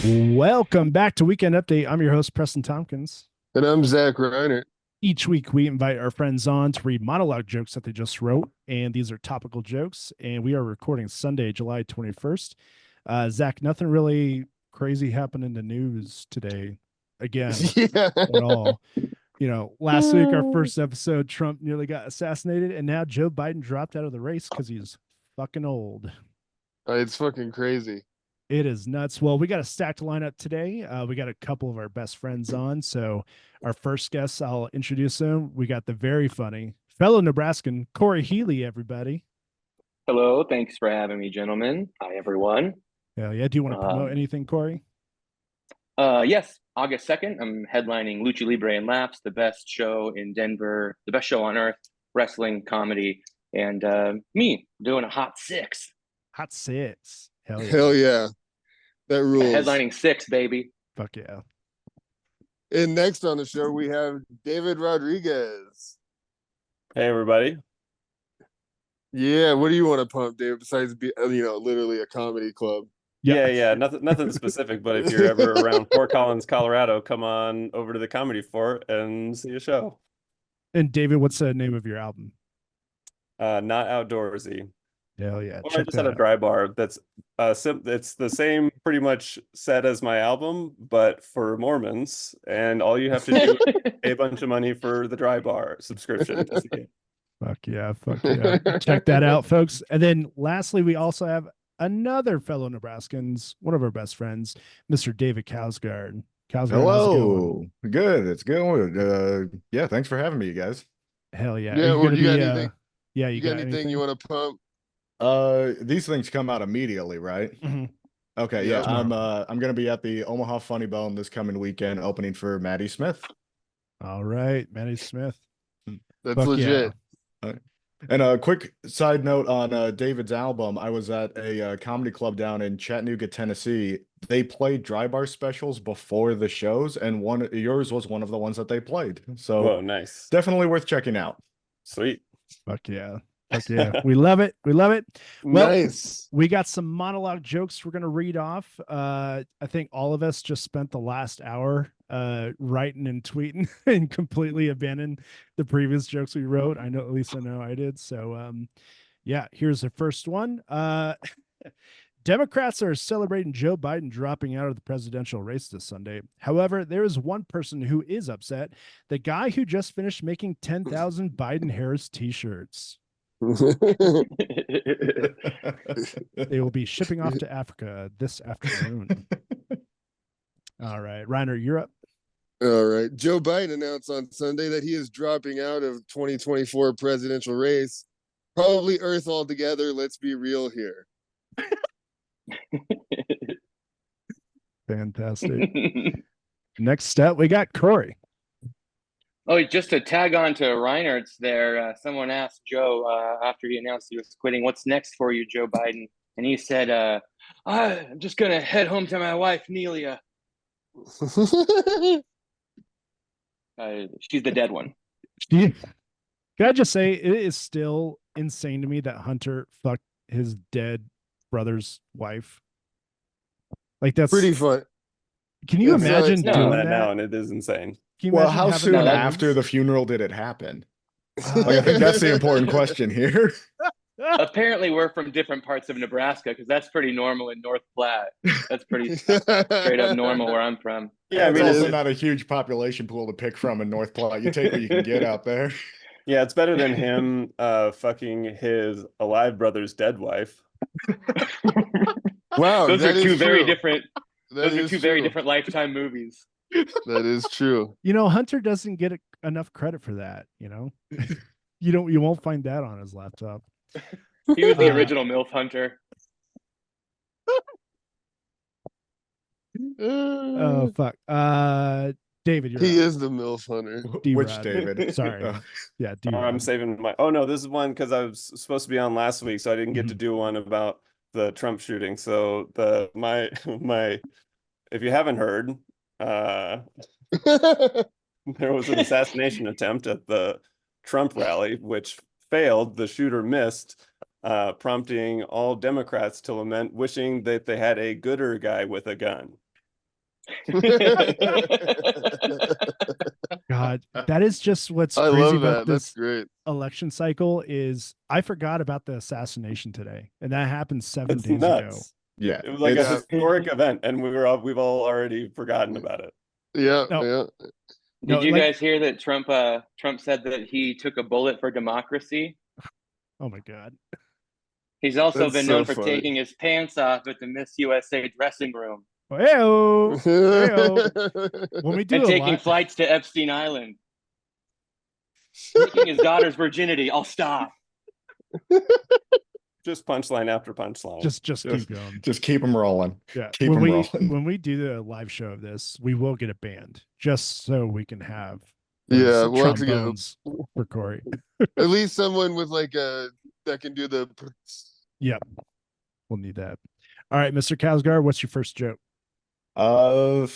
Welcome back to Weekend Update. I'm your host, Preston Tompkins. And I'm Zach Reinert. Each week, we invite our friends on to read monologue jokes that they just wrote, and these are topical jokes. And we are recording Sunday, July 21st. Zach, nothing really crazy happened in the news today, again, Yeah. at all. Last week, our first episode, Trump nearly got assassinated, and now Joe Biden dropped out of the race because he's fucking old. It's fucking crazy. It is nuts. Well, we got a stacked lineup today. We got a couple of our best friends on. So, our first guest, I'll introduce him. We got the very funny fellow Nebraskan, Cory Helie, everybody. Hello, thanks for having me, gentlemen. Hi, everyone. Hell yeah. Do you want to promote Um, anything, Cory? yes, August 2nd, I'm headlining Lucha Libre and Laps, the best show in Denver, the best show on earth, wrestling, comedy, and me doing a hot six. Hot six. Hell yeah. Hell yeah. That rules. Headlining six, baby. Fuck yeah. And next on the show, we have David Rodriguez. Hey, everybody. Yeah. What do you want to pump, David, besides, literally a comedy club? Yeah. Nothing specific, but if you're ever around Fort Collins, Colorado, come on over to the Comedy Fort and see a show. And David, what's the name of your album? Not Outdoorsy. Hell yeah. Or I just had a dry bar that's it's the same pretty much set as my album, but for Mormons, and all you have to do is pay a bunch of money for the dry bar subscription. Fuck yeah. Check that out, folks. And then lastly, we also have another fellow Nebraskans, one of our best friends, Mr. David Kousgaard. Kousgaard, hello. Good. It's good. Yeah, thanks for having me, you guys. Hell yeah. Yeah, well, you got anything? Yeah, you got anything you want to pump? These things come out immediately, right? Mm-hmm. Okay, yeah. I'm gonna be at the Omaha Funny Bone this coming weekend, opening for Maddie Smith. All right, Maddie Smith. That's Fuck legit. Yeah. And a quick side note on David's album, I was at a comedy club down in Chattanooga, Tennessee. They played dry bar specials before the shows, and yours was one of the ones that they played. So, whoa, nice. Definitely worth checking out. Sweet. Fuck yeah. We love it. Well, nice. We got some monologue jokes we're going to read off. I think all of us just spent the last hour writing and tweeting and completely abandoned the previous jokes we wrote. I know I did. So yeah, here's the first one. Democrats are celebrating Joe Biden dropping out of the presidential race this Sunday. However, there is one person who is upset: the guy who just finished making 10,000 Biden-Harris t-shirts. They will be shipping off to Africa this afternoon. All right, Reiner, you're up. All right. Joe Biden announced on Sunday that he is dropping out of 2024 presidential race. Probably Earth altogether. Let's be real here. Fantastic. Next step, we got Cory. Oh, just to tag on to Reinert's there, someone asked Joe after he announced he was quitting, "What's next for you, Joe Biden?" And he said, "I'm just going to head home to my wife, Nelia. She's the dead one." Can I just say, it is still insane to me that Hunter fucked his dead brother's wife. Like, that's pretty fun. Can you imagine doing that now? And it is insane. Well, how soon after the funeral did it happen? Like, I think that's the important question here. Apparently, we're from different parts of Nebraska, because that's pretty normal in North Platte. That's pretty straight up normal where I'm from. Yeah, I mean, it's also not a huge population pool to pick from in North Platte. You take what you can get out there. Yeah, it's better than him fucking his alive brother's dead wife. Wow, those are two very different. Those are two very different Lifetime movies. That is true. Hunter doesn't get enough credit for that. You won't find that on his laptop. He was the original MILF Hunter. Oh fuck. David, he is the MILF Hunter. Which David? Sorry. Yeah, I'm saving my. Oh no, this is one because I was supposed to be on last week, so I didn't get to do one about the Trump shooting. So my if you haven't heard, there was an assassination attempt at the Trump rally, which failed. The shooter missed, prompting all Democrats to lament, wishing that they had a gooder guy with a gun. God, that is just what's I crazy love about that. That's this great. election cycle is I forgot about the assassination today, and that happened 7 It's days ago. nuts. Yeah, It was like a it's- historic event, and we've all already forgotten about it. Yeah, No. yeah. Did you guys hear that Trump said that he took a bullet for democracy? Oh my God. He's also That's been so known for funny. taking his pants off at the Miss USA dressing room Hey-o. Hey-o. When we do and a taking live, flights to Epstein Island. Taking his daughter's virginity. I'll stop. Just punchline after punchline. just keep going. just keep them rolling. Yeah. Keep them rolling. When we do the live show of this, we will get it banned just so we can have Yeah, those we'll have to get trombones for Cory. at least someone with like that can do the. Yep. We'll need that. All right, Mr. Kousgaard, what's your first joke? You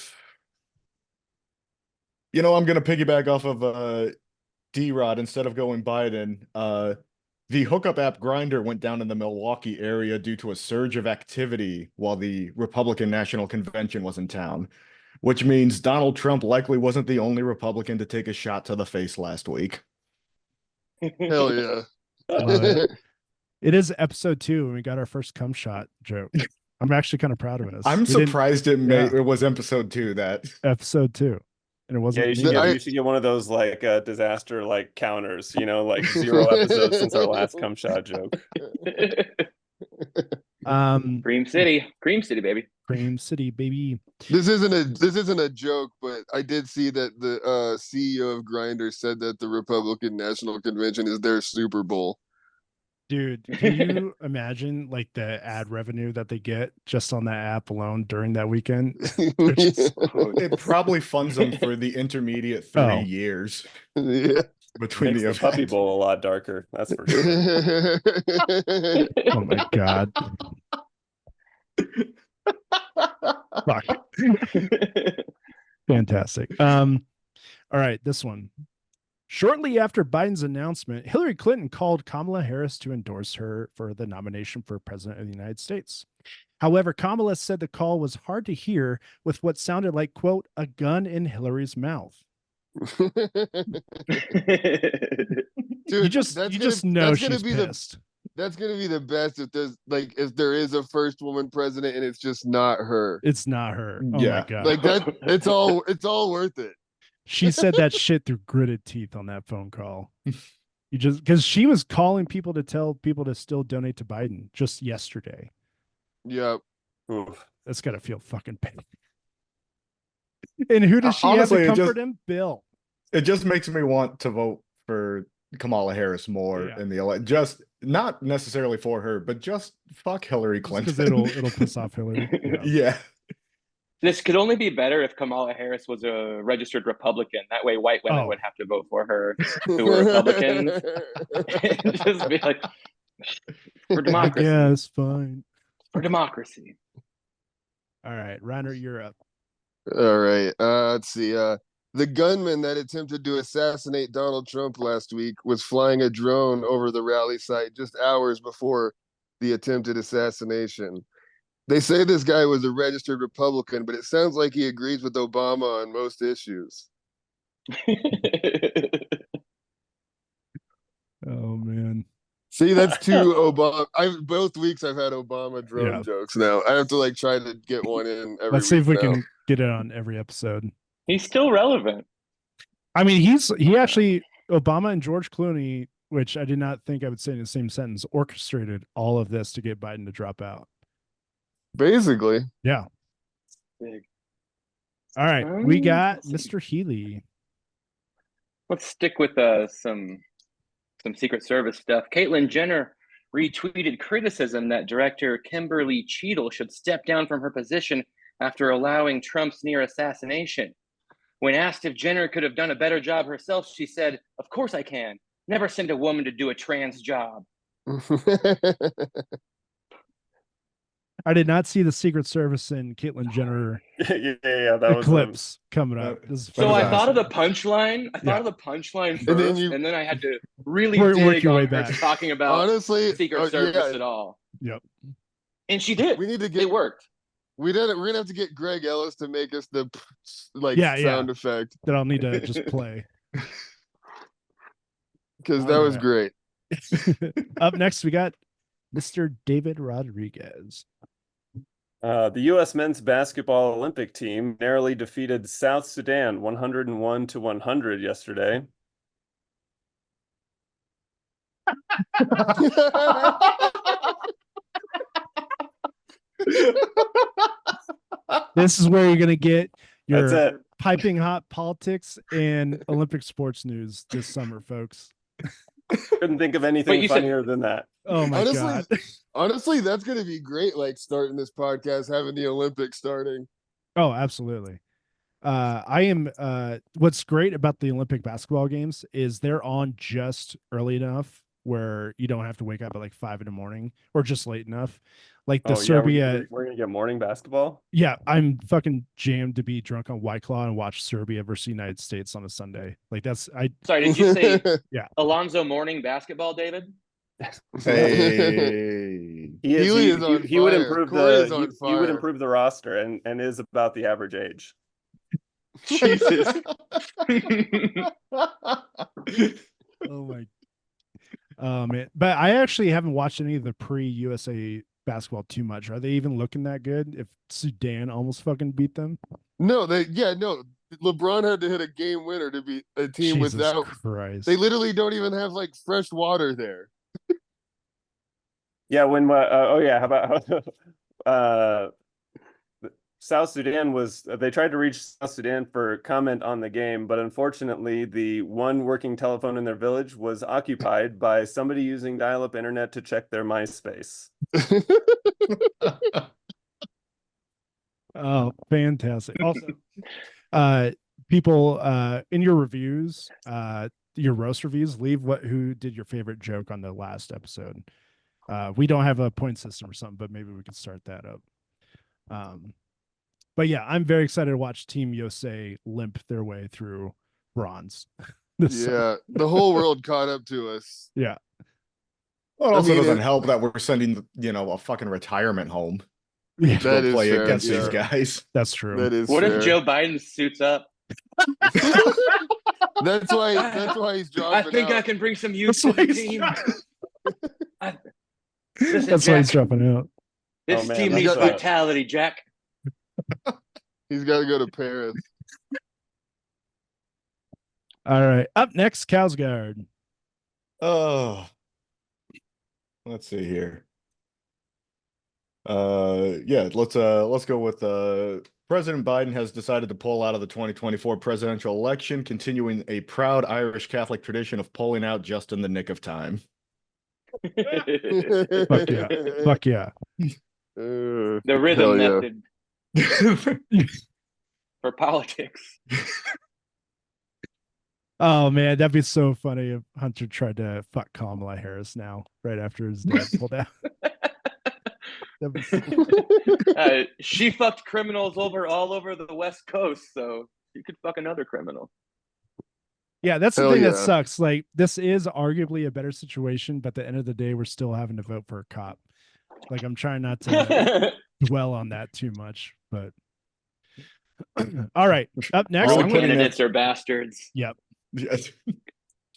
know, I'm gonna piggyback off of D-Rod instead of going Biden. The hookup app Grindr went down in the Milwaukee area due to a surge of activity while the Republican National Convention was in town, which means Donald Trump likely wasn't the only Republican to take a shot to the face last week. Hell yeah. Love it. It is episode 2 and we got our first cum shot joke. I'm actually kind of proud of us. I'm We didn't- surprised it was episode 2 that. episode 2. And it wasn't Yeah, me. you should get one of those like disaster like counters, you know, like 0 episodes since our last cum shot joke. Cream City, baby. Cream City, baby. This isn't a joke, but I did see that the CEO of Grindr said that the Republican National Convention is their Super Bowl. Dude, can you imagine like the ad revenue that they get just on that app alone during that weekend? It probably funds them for the intermediate 3 years Yeah. between Makes the the puppy events. bowl a lot darker. That's for sure. Oh my God. Fuck. Fantastic. All right, this one. Shortly after Biden's announcement, Hillary Clinton called Kamala Harris to endorse her for the nomination for president of the United States. However, Kamala said the call was hard to hear with what sounded like, quote, a gun in Hillary's mouth. Dude, You just know she's pissed. That's gonna be the best if there is a first woman president and it's just not her. It's not her. Oh Yeah. my God. Like that, it's all worth it. She said that shit through gritted teeth on that phone call. You just because she was calling people to tell people to still donate to Biden just yesterday. Yeah. Oof. That's gotta feel fucking pain. And who does she Honestly, have to it comfort him? Bill. It just makes me want to vote for Kamala Harris more in the election. Just not necessarily for her, but just fuck Hillary Clinton. Because it'll piss off Hillary. Yeah. This could only be better if Kamala Harris was a registered Republican. That way, white women would have to vote for her who were Republicans. Just be like, for democracy. Yeah, it's fine. For democracy. All right, Reinert, you're up. All right. Let's see. The gunman that attempted to assassinate Donald Trump last week was flying a drone over the rally site just hours before the attempted assassination. They say this guy was a registered Republican, but it sounds like he agrees with Obama on most issues. Oh man. See, that's two Obama. Both weeks I've had Obama drone jokes now. I have to try to get one in every Let's see if we now. can get it on every episode. He's still relevant. I mean, he actually Obama and George Clooney, which I did not think I would say in the same sentence, orchestrated all of this to get Biden to drop out. Basically. Yeah. Big. All right. We got Mr. Helie. Let's stick with some Secret Service stuff. Caitlyn Jenner retweeted criticism that director Kimberly Cheadle should step down from her position after allowing Trump's near assassination. When asked if Jenner could have done a better job herself, she said, "Of course I can. Never send a woman to do a trans job." I did not see the Secret Service and Caitlyn Jenner yeah, that was clips coming up. So I thought of the punchline. I thought of the punchline first, and then I had to really dig your way on her back. talking about Honestly, Secret Service at all. Yep. And she did. We need to get It worked. We're gonna have to get Greg Ellis to make us the sound effect that I'll need to just play. Because that was great. Up next, we got Mr. David Rodriguez. The U.S. men's basketball Olympic team narrowly defeated South Sudan 101-100 yesterday. This is where you're going to get your That's it. piping hot politics and Olympic sports news this summer, folks. Couldn't think of anything funnier than that. Oh my God. Honestly, that's going to be great. Like starting this podcast, having the Olympics starting. Oh, absolutely. What's great about the Olympic basketball games is they're on just early enough where you don't have to wake up at like 5 a.m. or just late enough. Like the Serbia. We're going to get morning basketball. Yeah. I'm fucking jammed to be drunk on White Claw and watch Serbia versus United States on a Sunday. Like Sorry, did you say yeah. Alonzo morning basketball, David? Hey. He would improve the roster and is about the average age. Jesus. Oh man. But I actually haven't watched any of the pre-USA basketball too much. Are they even looking that good if Sudan almost fucking beat them? No, LeBron had to hit a game winner to beat a team without Christ. They literally don't even have like fresh water there. Yeah, how about South Sudan they tried to reach South Sudan for comment on the game, but unfortunately the one working telephone in their village was occupied by somebody using dial-up internet to check their MySpace. Oh, fantastic. Also, people in your reviews, your roast reviews, leave who did your favorite joke on the last episode. We don't have a point system or something, but maybe we can start that up. But yeah, I'm very excited to watch Team USA limp their way through bronze. The whole world caught up to us. Yeah. Well, it also doesn't help that we're sending, a fucking retirement home. Yeah, to go play against these guys. That's true. That is what fair. if Joe Biden suits up? That's why he's dropping I think out. I can bring some youth to the team. Listen, That's why he's dropping out. This team needs vitality, Jack. He's got to go to Paris. All right. Up next, Kousgaard. Oh, let's see here. Let's go with President Biden has decided to pull out of the 2024 presidential election, continuing a proud Irish Catholic tradition of pulling out just in the nick of time. Fuck yeah. The rhythm method for politics. Oh man, that'd be so funny if Hunter tried to fuck Kamala Harris now, right after his dad pulled out. She fucked criminals all over the West Coast, so you could fuck another criminal. Yeah, that's the thing that sucks. Like, this is arguably a better situation, but at the end of the day, we're still having to vote for a cop. Like, I'm trying not to dwell on that too much, but all right. Up next, all candidates are bastards. Yep. Yes.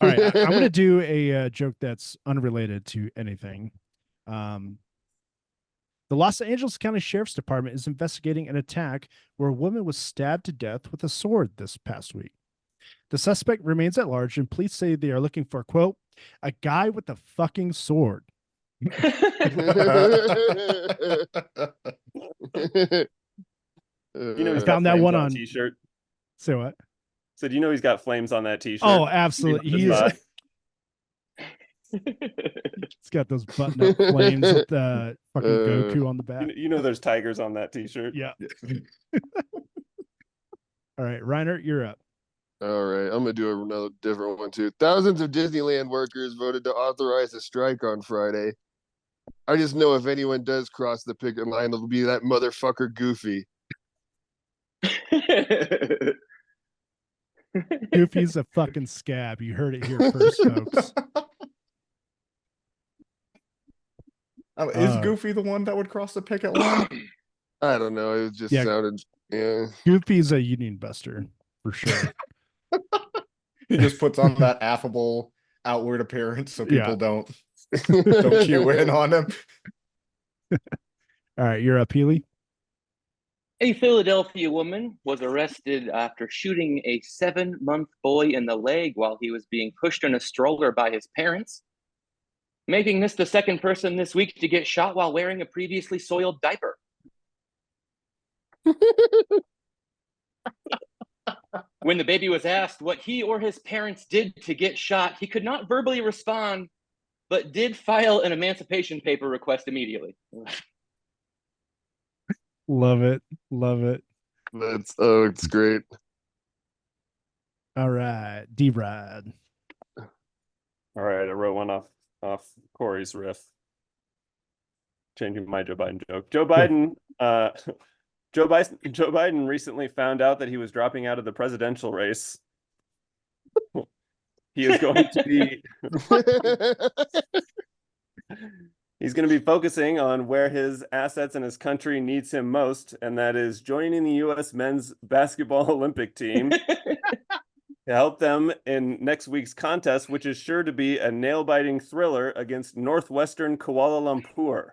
All right, I'm going to do a joke that's unrelated to anything. The Los Angeles County Sheriff's Department is investigating an attack where a woman was stabbed to death with a sword this past week. The suspect remains at large, and police say they are looking for, quote, a guy with a fucking sword. He's found that one on t-shirt. Say what? So he's got flames on that t-shirt. Oh, absolutely. He's got those button-up flames with fucking Goku on the back. There's tigers on that t-shirt. Yeah. All right, Reinert, you're up. All right, I'm gonna do another different one too. Thousands of Disneyland workers voted to authorize a strike on Friday. I just know if anyone does cross the picket line, it'll be that motherfucker Goofy. Goofy's a fucking scab. You heard it here first, folks. Is Goofy the one that would cross the picket line? I don't know. It just sounded, yeah. Goofy's a union buster for sure. He just puts on that affable outward appearance so people don't cue in on him. All right, you're up, Helie. A Philadelphia woman was arrested after shooting a 7-month boy in the leg while he was being pushed in a stroller by his parents, making this the second person this week to get shot while wearing a previously soiled diaper. When the baby was asked what he or his parents did to get shot, he could not verbally respond, but did file an emancipation paper request immediately. Love it. Love it. It's great. All right, D-Rod. All right, I wrote one off Cory's riff. Changing my Joe Biden joke. Joe Biden recently found out that he was dropping out of the presidential race. He is going to be he's going to be focusing on where his assets and his country needs him most, and that is joining the U.S. men's basketball Olympic team to help them in next week's contest, which is sure to be a nail-biting thriller against Northwestern Kuala Lumpur.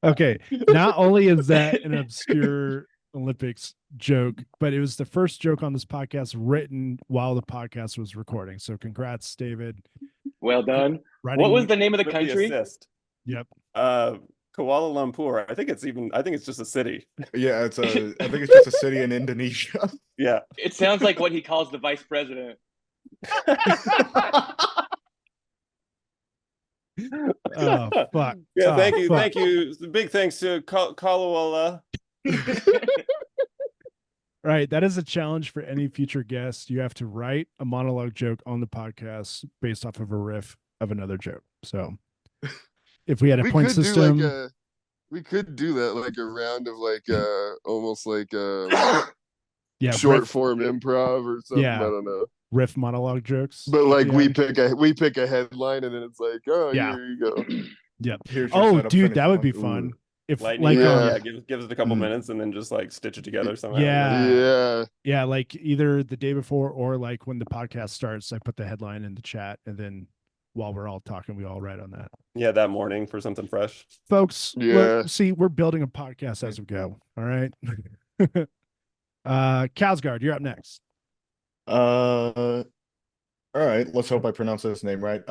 Okay, not only is that an obscure Olympics joke, but it was the first joke on this podcast written while the podcast was recording. So congrats, David. Well done. What was the name of the country? Assist. Yep. Kuala Lumpur. I think it's just a city. Yeah, I think it's just a city in Indonesia. Yeah. It sounds like what he calls the vice president. Oh fuck. Yeah, thank you. Fuck. Thank you. Big thanks to Kalawala. Right, that is a challenge for any future guest. You have to write a monologue joke on the podcast based off of a riff of another joke. So if we had a point system, we could do that, like a round of almost like short form improv or something. Yeah. I don't know. Riff monologue jokes. But we pick a headline and then it's like, oh yeah, here you go. Yep. Oh, dude, that would be fun. If gives it a couple minutes and then just like stitch it together somehow. Yeah, like either the day before or like when the podcast starts, I put the headline in the chat, and then while we're all talking, we all write on that. Yeah, that morning for something fresh. Folks, we're building a podcast as we go. All right. Kousgaard, you're up next. All right, let's hope I pronounce this name right.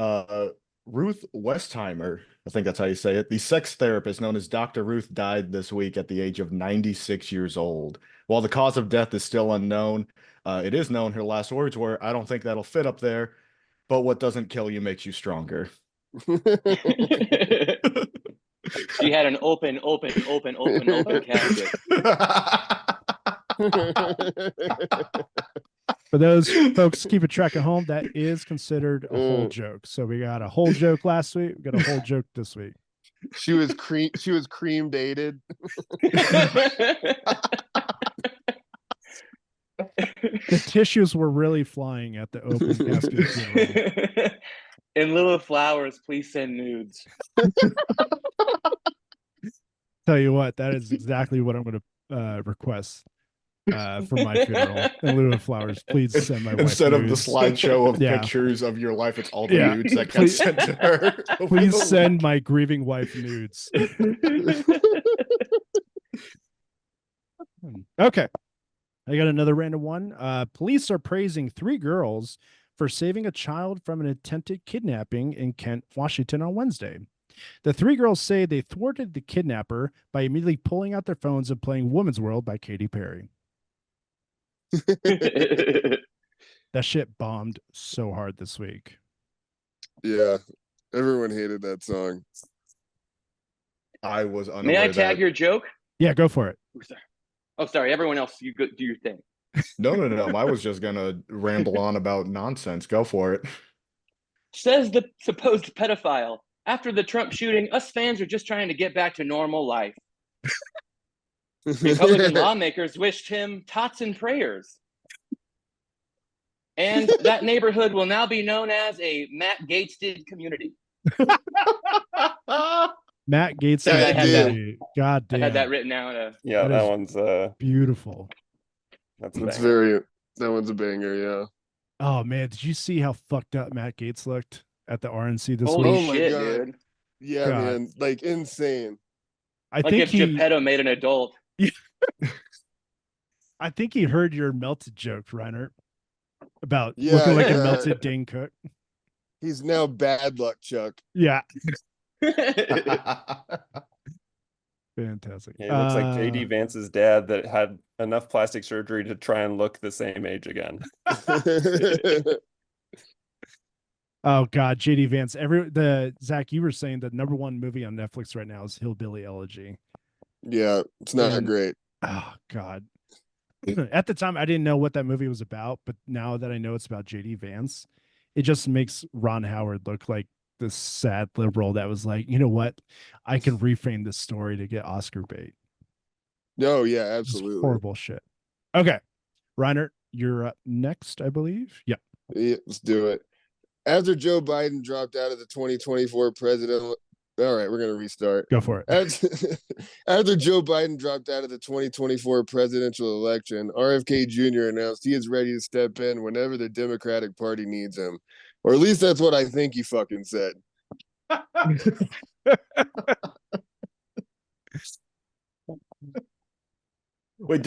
Ruth Westheimer, I think that's how you say it. The sex therapist known as Dr. Ruth died this week at the age of 96 years old. While the cause of death is still unknown, it is known her last words were, "I don't think that'll fit up there, but what doesn't kill you makes you stronger." She had an open casket. For those folks keeping track at home, that is considered a whole joke. So we got a whole joke last week. We got a whole joke this week. She was cream dated. The tissues were really flying at the open casket. In lieu of flowers, please send nudes. Tell you what, that is exactly what I'm going to request for my funeral. In lieu of flowers, please send my wife instead of nudes. the slideshow of pictures of your life. It's all the nudes that get sent to her. Please send my grieving wife nudes. Okay, I got another random one. Police are praising 3 girls for saving a child from an attempted kidnapping in Kent, Washington on Wednesday. The 3 girls say they thwarted the kidnapper by immediately pulling out their phones and playing Woman's World by Katy Perry. That shit bombed so hard this week. Yeah, everyone hated that song. I was unaware. May I tag your joke? Yeah, go for it. Oh, sorry. Everyone else, you go do your thing. No. I was just gonna ramble on about nonsense. Go for it. Says the supposed pedophile. After the Trump shooting, us fans are just trying to get back to normal life. Republican lawmakers wished him tots and prayers. And that neighborhood will now be known as a Matt Gaetz-did community. Matt Gates. Sorry, I had movie. God I damn. had that written out. Yeah, That that is one's beautiful. that's a That's banger. that one's a banger, yeah. Oh man, did you see how fucked up Matt Gates looked at the RNC this Holy week? Oh my shit, God. dude! Yeah, God. man. Like insane. I Like think if he Geppetto made an adult. I think he heard your melted joke, Reinert, about Yeah, looking like a yeah. melted Dane Cook. He's now bad luck Chuck. Yeah, fantastic. Yeah, he looks like JD Vance's dad that had enough plastic surgery to try and look the same age again. Oh God, JD Vance. Zach, you were saying the number one movie on Netflix right now is Hillbilly Elegy. Yeah, it's not And- great. Oh God. At the time, I didn't know what that movie was about, but now that I know it's about JD Vance, it just makes Ron Howard look like this sad liberal that was like, you know what? I can reframe this story to get Oscar bait. No, yeah, Just absolutely. horrible shit. Okay. Reiner, you're up next, I believe. Yeah. Yeah, let's do it. After Joe Biden dropped out of the 2024 president, all right, we're gonna restart. Go for it. After Joe Biden dropped out of the 2024 presidential election, RFK Jr. announced he is ready to step in whenever the Democratic Party needs him, or at least that's what I think he fucking said. Wait,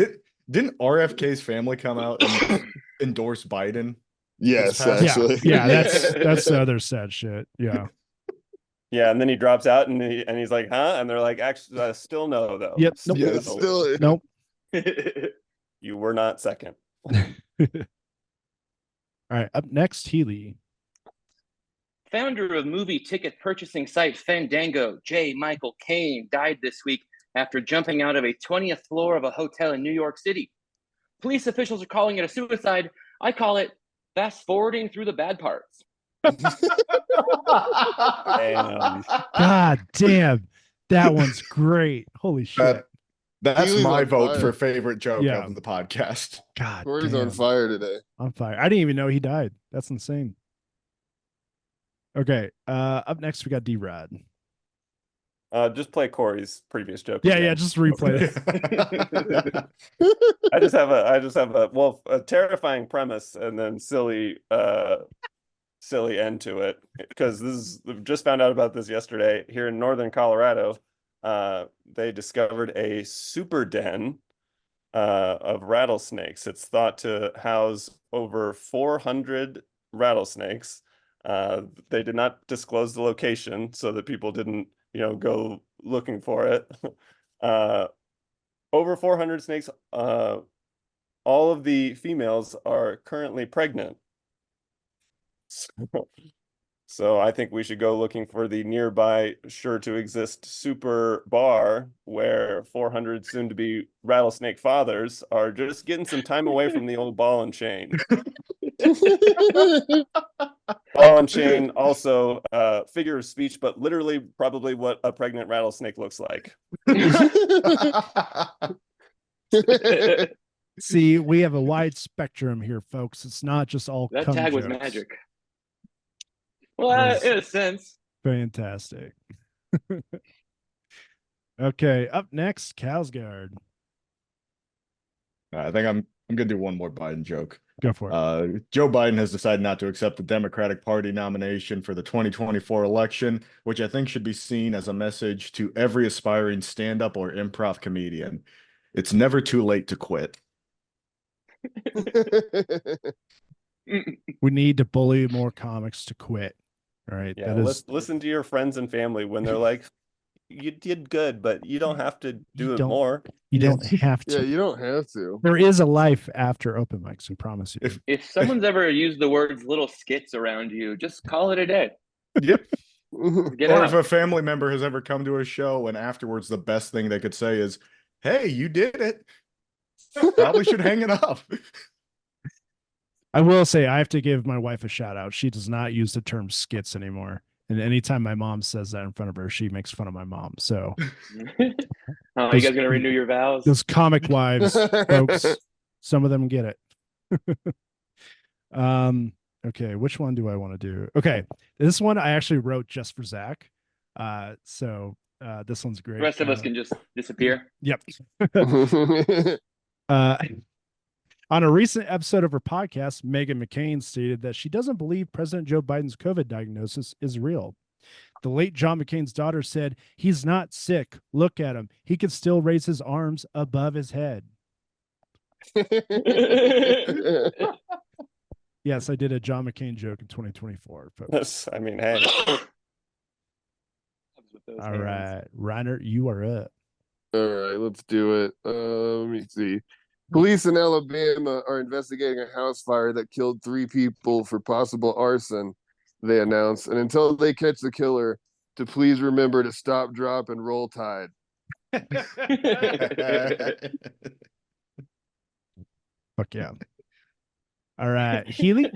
didn't RFK's family come out and endorse Biden? Yes, past- actually. Yeah, that's the other sad shit. Yeah. Yeah, and then he drops out and he's like, huh? And they're like, actually, still no, though. Yep. Nope. Yeah, no. still. Nope. You were not second. All right. Up next, Helie. Founder of movie ticket purchasing site Fandango, J. Michael Caine, died this week after jumping out of a 20th floor of a hotel in New York City. Police officials are calling it a suicide. I call it fast forwarding through the bad parts. Damn. God damn. That one's great. Holy shit. That's Healy's my on vote fire. for favorite joke Yeah. of the podcast. God Cory's damn. on fire today. On fire. I didn't even know he died. That's insane. Okay. Up next we got D-Rod. Just play Cory's previous joke. Yeah, again. yeah, just replay it. I just have a terrifying premise and then silly end to it, because we've just found out about this yesterday here in northern Colorado. They discovered a super den of rattlesnakes. It's thought to house over 400 rattlesnakes. They did not disclose the location so that people didn't, go looking for it. Over 400 snakes. All of the females are currently pregnant. So I think we should go looking for the nearby, sure to exist super bar where 400 soon to be rattlesnake fathers are just getting some time away from the old ball and chain. Ball and chain, also figure of speech, but literally probably what a pregnant rattlesnake looks like. See, we have a wide spectrum here, folks. It's not just all That cum tag was jokes. magic. Well, in a sense. Fantastic. Okay, up next, Kousgaard. I think I'm gonna do one more Biden joke. Go for it. Joe Biden has decided not to accept the Democratic Party nomination for the 2024 election, which I think should be seen as a message to every aspiring stand-up or improv comedian. It's never too late to quit. We need to bully more comics to quit. All right. Yeah, that is listen to your friends and family when they're like, you did good, but you don't have to do it more. you don't have Yeah, to. you don't have to. There is a life after open mics, we promise you. If someone's ever used the words little skits around you, just call it a day. Yep. Get Or out. if a family member has ever come to a show and afterwards the best thing they could say is, "Hey, you did it." Probably should hang it up. I will say I have to give my wife a shout out. She does not use the term skits anymore. And anytime my mom says that in front of her, she makes fun of my mom. So Oh, you guys gonna renew your vows? those comic wives, folks, some of them get it. Okay, which one do I want to do? Okay, this one I actually wrote just for Zach. So This one's great. The rest of us can just disappear. Yep. On a recent episode of her podcast, Meghan McCain stated that she doesn't believe President Joe Biden's COVID diagnosis is real. The late John McCain's daughter said, "He's not sick. Look at him. He can still raise his arms above his head." Yes, I did a John McCain joke in 2024. Folks. I mean, hey. All right, Reinert, you are up. All right, let's do it. Let me see. Police in Alabama are investigating a house fire that killed 3 people for possible arson, they announced. And until they catch the killer, to please remember to stop, drop, and roll tide. Fuck yeah. All right, Helie.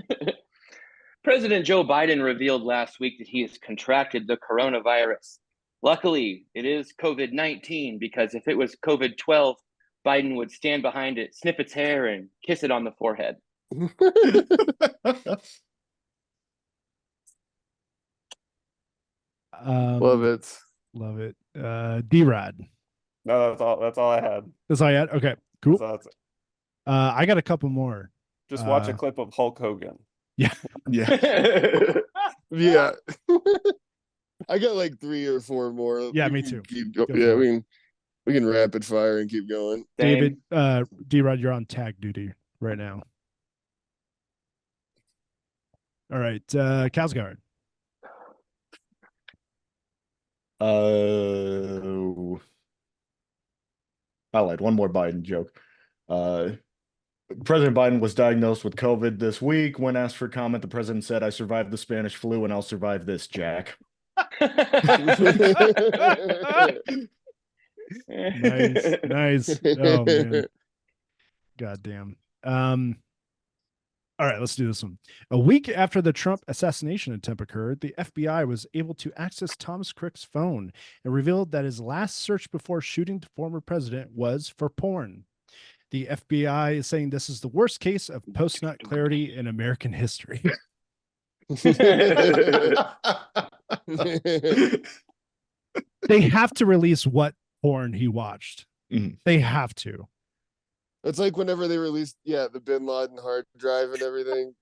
President Joe Biden revealed last week that he has contracted the coronavirus. Luckily, it is COVID-19, because if it was COVID-12, Biden would stand behind it, snip its hair, and kiss it on the forehead. Love it. Love it. D-Rod. No, that's all I had. That's all I had? Okay, cool. That's I got a couple more. just watch a clip of Hulk Hogan. Yeah. Yeah. Yeah. I got like 3 or 4 more. Yeah, We me can too. keep Go yeah, for we can rapid fire and keep going. David, D-Rod, you're on tag duty right now. All right, Kousgaard. I lied. One more Biden joke. President Biden was diagnosed with COVID this week. When asked for comment, the president said, "I survived the Spanish flu and I'll survive this, Jack." Nice. Oh man. God damn. All right, let's do this one. A week after the Trump assassination attempt occurred, the FBI was able to access Thomas Crick's phone and revealed that his last search before shooting the former president was for porn. The FBI is saying this is the worst case of post-nut clarity in American history. They have to release what porn he watched. Mhm. They have to. It's like whenever they released, the Bin Laden hard drive and everything.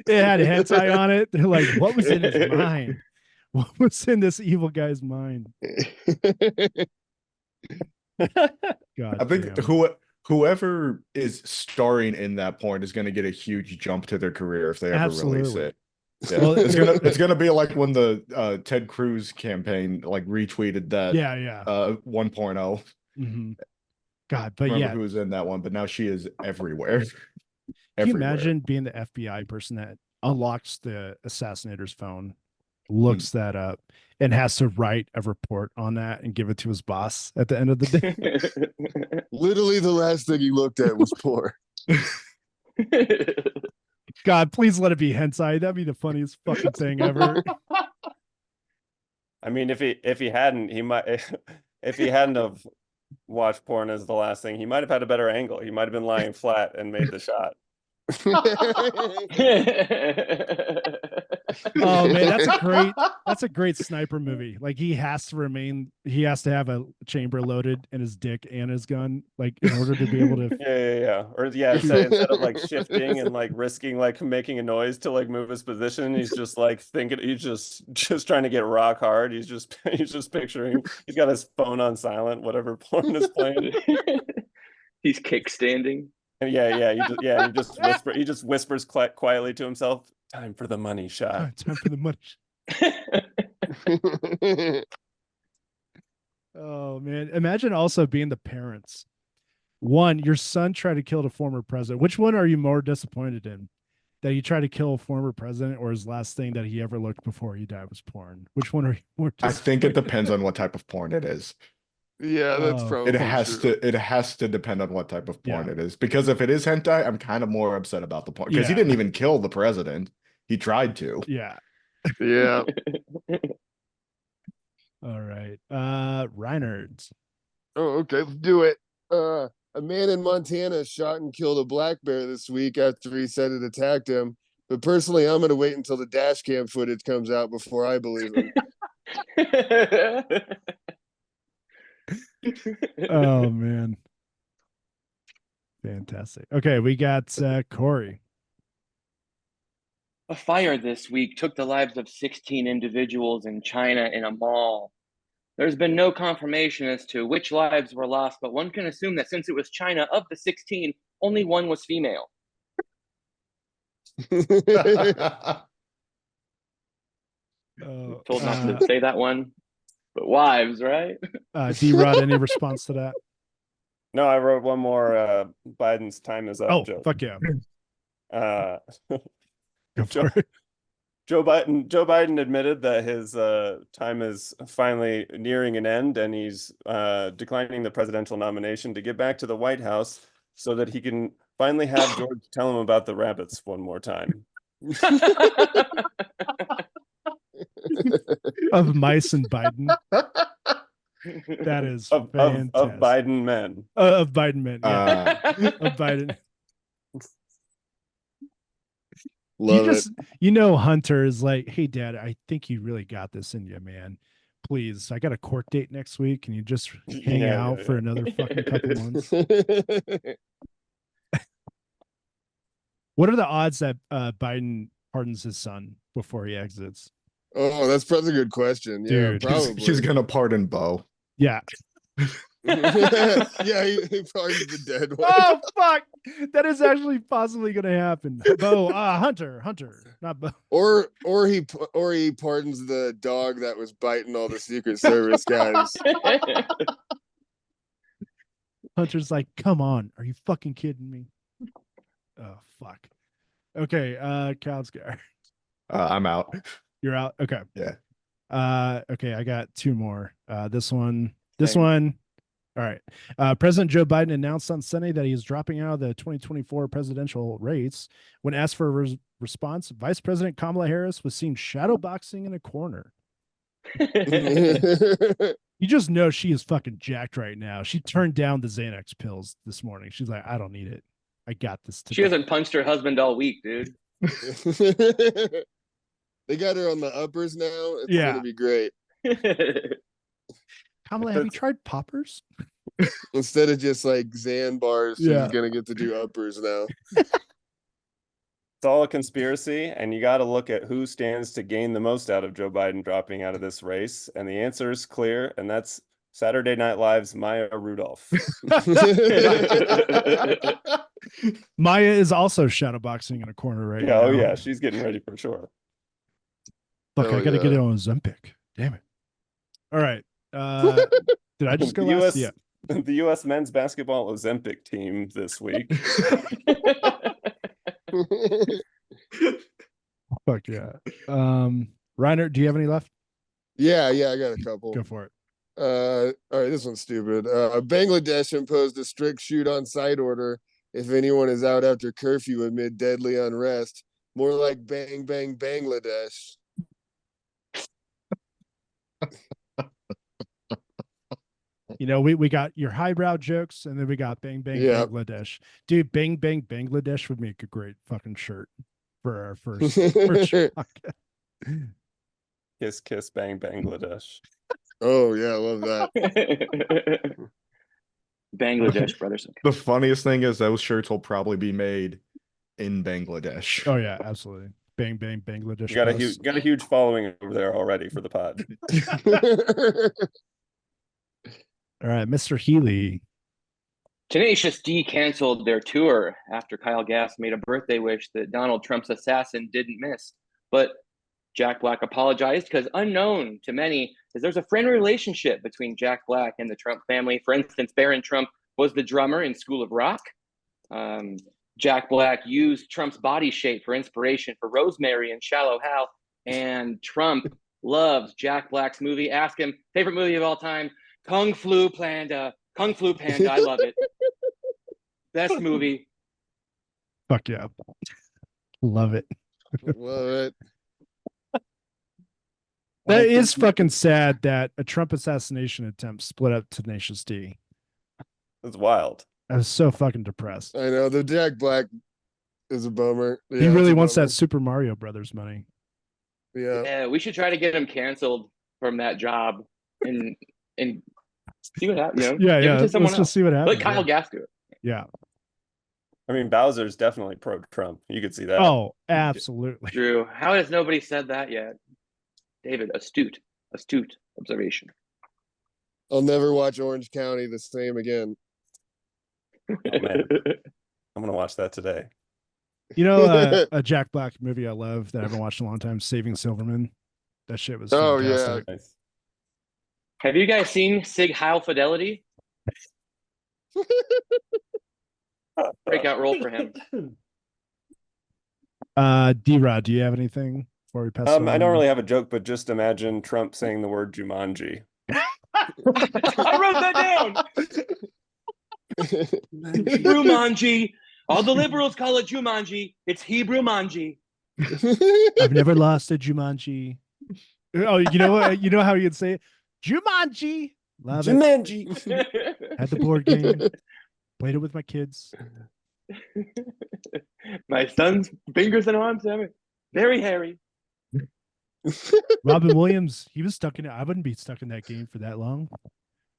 It had hentai on it. They're like, what was in his mind? What was in this evil guy's mind? God, I think damn. whoever is starring in that porn is going to get a huge jump to their career if they ever release Absolutely. it. Yeah. Well, it's gonna be like when the Ted Cruz campaign like retweeted that yeah. 1.0. Mm-hmm. God, but Remember yeah, who was in that one, but now she is everywhere. can you Everywhere. imagine being the FBI person that unlocks the assassinator's phone, looks that up, and has to write a report on that and give it to his boss at the end of the day? Literally the last thing he looked at was porn. God, please let it be hentai. That'd be the funniest fucking thing ever. I mean, if he hadn't, he might if he hadn't have watched porn as the last thing, he might have had a better angle. He might have been lying flat and made the shot. Oh man, that's a great sniper movie. Like he has to have a chamber loaded in his dick and his gun, like in order to be able to Yeah. Or instead of like shifting and like risking like making a noise to like move his position, he's just like thinking, he's just trying to get rock hard. He's just picturing, he's got his phone on silent, whatever porn is playing. He's kickstanding. He just whispers quietly to himself, "Time for the money shot." time for the money. Oh man, imagine also being the parents. One, your son tried to kill the former president. Which one are you more disappointed in? That he tried to kill a former president, or his last thing that he ever looked before he died was porn? Which one are you more I disappointed? think it depends on what type of porn it is. Yeah, that's Oh. probably It has to depend on what type of porn Yeah. it is. Because if it is hentai, I'm kind of more upset about the porn. Because he Yeah. didn't even kill the president. He tried to. Yeah. Yeah. All right. Reinert. Oh, okay, let's do it. A man in Montana shot and killed a black bear this week after he said it attacked him. But personally, I'm going to wait until the dash cam footage comes out before I believe him. Oh man. Fantastic. Okay, we got Cory. A fire this week took the lives of 16 individuals in China in a mall. There's been no confirmation as to which lives were lost, but one can assume that since it was China, of the 16, only one was female. Told not to say that one, but wives, right? D-Rod, any response to that? No, I wrote one more Biden's time is up joke. Fuck yeah. Go for it. Joe Biden admitted that his time is finally nearing an end, and he's declining the presidential nomination to get back to the White House so that he can finally have George tell him about the rabbits one more time. Of mice and Biden. That is fantastic. Of Biden men. Of Biden men, yeah. Of Biden. Love it. You know, Hunter is like, hey, Dad, I think you really got this in you, man. Please, I got a court date next week. Can you just hang out for another fucking couple months? What are the odds that Biden pardons his son before he exits? Oh, that's a good question. Dude, yeah, probably. He's gonna pardon Bo. Yeah. Yeah, he pardoned the dead one. Oh fuck! That is actually possibly going to happen. Bo, Hunter, not Bo. Or he pardons the dog that was biting all the Secret Service guys. Hunter's like, come on, are you fucking kidding me? Oh fuck. Okay, Kousgaard. I'm out. You're out. Okay. Yeah. Okay, I got two more. This one. All right. President Joe Biden announced on Sunday that he is dropping out of the 2024 presidential race. When asked for a response, Vice President Kamala Harris was seen shadowboxing in a corner. You just know she is fucking jacked right now. She turned down the Xanax pills this morning. She's like, I don't need it. I got this today. She hasn't punched her husband all week, dude. They got her on the uppers now. It's gonna be great. Kamala, have you tried poppers? Instead of just like Xan bars, she's gonna get to do uppers now. It's all a conspiracy, and you got to look at who stands to gain the most out of Joe Biden dropping out of this race, and the answer is clear, and that's Saturday Night Live's Maya Rudolph. Maya is also shadowboxing in a corner right now. Oh yeah, she's getting ready for sure. Look, I gotta get it on Ozempic. Damn it. All right. Did I just go last? Yeah. The U.S. men's basketball Ozempic team this week. Fuck yeah. Reinert, do you have any left? Yeah, I got a couple. Go for it. All right, this one's stupid. Bangladesh imposed a strict shoot on sight order if anyone is out after curfew amid deadly unrest. More like bang bang Bangladesh. You know, we got your highbrow jokes, and then we got Bang Bang Bangladesh. Dude, Bang Bang Bangladesh would make a great fucking shirt for our first podcast. Kiss Kiss Bang Bangladesh. Oh yeah, I love that. Bangladesh brothers. The funniest thing is those shirts will probably be made in Bangladesh. Oh yeah, absolutely. Bang Bang Bangladesh. You got a huge following over there already for the pod. All right, Mr. Helie. Tenacious D canceled their tour after Kyle Gass made a birthday wish that Donald Trump's assassin didn't miss. But Jack Black apologized because unknown to many is there's a friendly relationship between Jack Black and the Trump family. For instance, Barron Trump was the drummer in School of Rock. Jack Black used Trump's body shape for inspiration for Rosemary and Shallow Hal. And Trump loves Jack Black's movie. Ask him, favorite movie of all time, Kung Flu Panda. I love it. Best movie. Fuck yeah. Love it. Love it. That is fucking sad that a Trump assassination attempt split up Tenacious D. That's wild. I was so fucking depressed. I know the Jack Black is a bummer. He really wants that Super Mario Brothers money. Yeah, we should try to get him canceled. from that job and see what happens. Give Yeah, it yeah. to someone Let's else. just see what happens. Let Kyle Gass do it. Yeah. I mean, Bowser's definitely pro-Trump. You could see that. Oh, absolutely. Drew, how has nobody said that yet? David, astute observation. I'll never watch Orange County the same again. Oh, man. I'm gonna watch that today. You know, a Jack Black movie I love that I haven't watched in a long time, Saving Silverman. That shit was Oh, fantastic. Nice. Have you guys seen Sig Heil Fidelity? Breakout role for him. D-Rod, do you have anything before we pass on? I don't really have a joke, but just imagine Trump saying the word Jumanji. I wrote that down. Brumanji. All the liberals call it Jumanji. It's Hebrew Manji. I've never lost a Jumanji. Oh, you know what? You know how you'd say it? Jumanji. Love it. Jumanji. Had the board game. Played it with my kids. My son's fingers and arms, very hairy. Robin Williams, he was stuck in it. I wouldn't be stuck in that game for that long.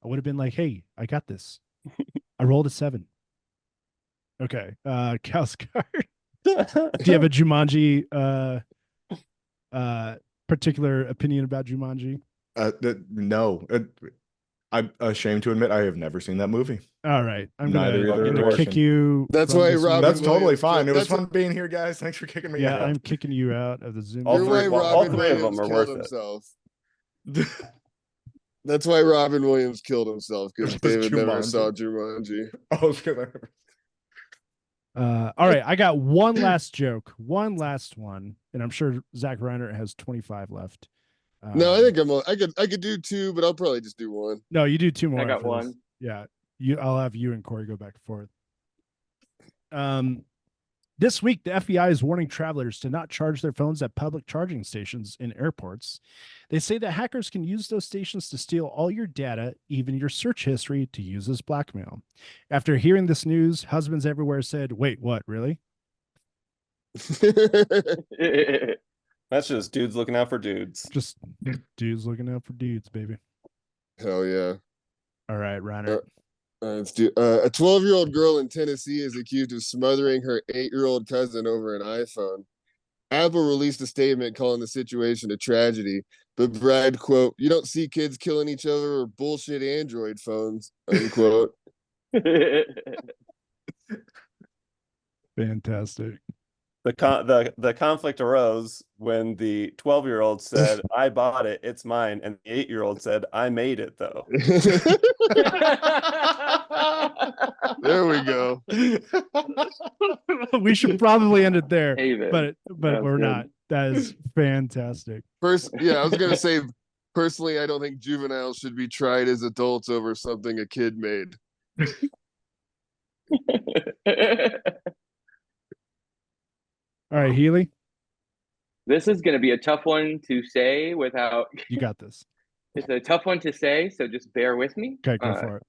I would have been like, hey, I got this. I rolled a 7. Okay. Kousgaard. Do you have a Jumanji particular opinion about Jumanji? No. I'm ashamed to admit I have never seen that movie. All right. I'm Neither gonna either kick you. That's from why this Robin meeting. That's totally Williams- fine. It was that's fun being here, guys. Thanks for kicking me Yeah, out. I'm kicking you out of the Zoom. All You're three- why well, all Robin three of them Williams are killed worth it. himself. That's why Robin Williams killed himself, because It was David never Jumanji. saw Jumanji. I was gonna. All right, I got one last joke, one last one, and I'm sure Zach Reinert has 25 left. No, I think I could do 2, but I'll probably just do 1. No, you do 2 more. I got after this. one. Yeah, I'll have you and Cory go back and forth. This week, the FBI is warning travelers to not charge their phones at public charging stations in airports. They say that hackers can use those stations to steal all your data, even your search history, to use as blackmail. After hearing this news, husbands everywhere said, "Wait, what? Really?" That's just dudes looking out for dudes. Just dudes looking out for dudes, baby. Hell yeah. All right, Reinert. Let's do a 12-year-old girl in Tennessee is accused of smothering her 8-year-old cousin over an iPhone. Apple released a statement calling the situation a tragedy, but bragged, quote, "You don't see kids killing each other or bullshit Android phones," unquote. Fantastic. The conflict arose when the 12-year-old said, "I bought it, it's mine," and the 8-year-old said, "I made it though." There we go. We should probably end it there, David, but that's we're good. not. That is fantastic. Yeah, I was gonna say, personally, I don't think juveniles should be tried as adults over something a kid made. All right, Helie, This is going to be a tough one to say without. you got this. It's a tough one to say, so just bear with me. Okay, go for it.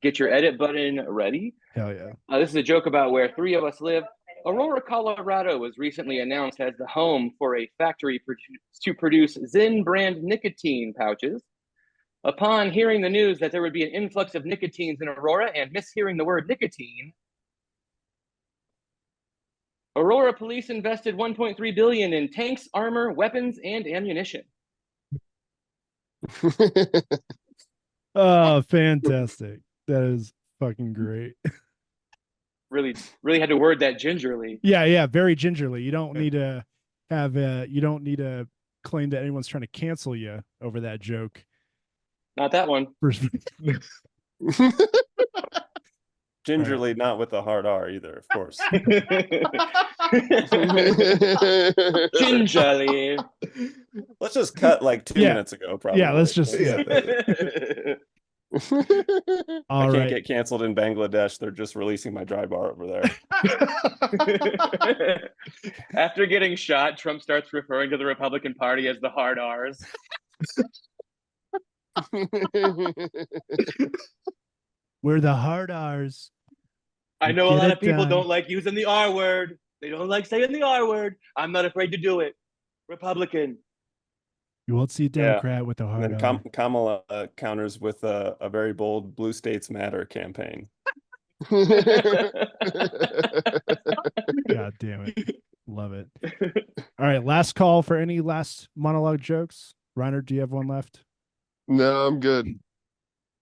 Get your edit button ready. Hell yeah. This is a joke about where 3 of us live. Aurora, Colorado was recently announced as the home for a factory to produce Zyn brand nicotine pouches. Upon hearing the news that there would be an influx of nicotines in Aurora and mishearing the word nicotine, Aurora police invested $1.3 billion in tanks, armor, weapons, and ammunition. Oh, fantastic. That is fucking great. Really had to word that gingerly. Yeah, very gingerly. You don't need to claim that anyone's trying to cancel you over that joke. Not that one. Gingerly, not with a hard R either, of course. Gingerly. Let's just cut like 2 minutes ago, probably. Yeah, let's just I can't get canceled in Bangladesh. They're just releasing my dry bar over there. After getting shot, Trump starts referring to the Republican Party as the hard R's. We're the hard R's. I know a Get lot it of people done. don't like using the R word. They don't like saying the R word. I'm not afraid to do it. Republican. You won't see a Yeah. Democrat with a And hard then on. Kamala counters with a very bold Blue States Matter campaign. God damn it. Love it. All right. Last call for any last monologue jokes. Reinert, do you have one left? No, I'm good.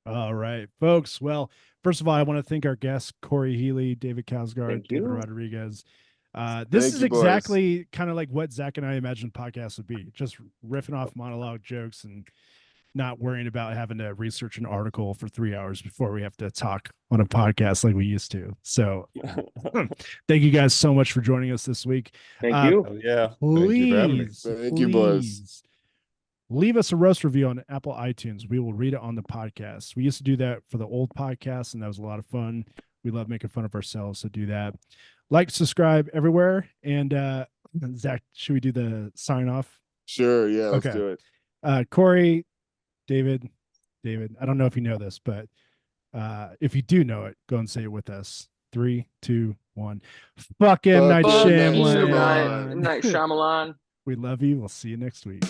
All right, folks. Well, first of all, I want to thank our guests, Cory Helie, David Kousgaard, Thank David you. Rodriguez. This Thank is you, boys. exactly kind of like what Zach and I imagined podcasts would be, just riffing off monologue jokes and not worrying about having to research an article for 3 hours before we have to talk on a podcast like we used to. So thank you guys so much for joining us this week. Thank you. Oh, yeah. Thank you for having me. Please, Thank you, boys. please leave us a roast review on Apple iTunes. We will read it on the podcast. We used to do that for the old podcast, and that was a lot of fun. We love making fun of ourselves, so do that. Like, subscribe everywhere. And Zach, should we do the sign off? Sure, yeah, let's Okay. do it. Cory, David, I don't know if you know this, but if you do know it, go and say it with us. 3, 2, 1. Fucking Night Fucking Night Shyamalan. Night Shyamalan. We love you. We'll see you next week.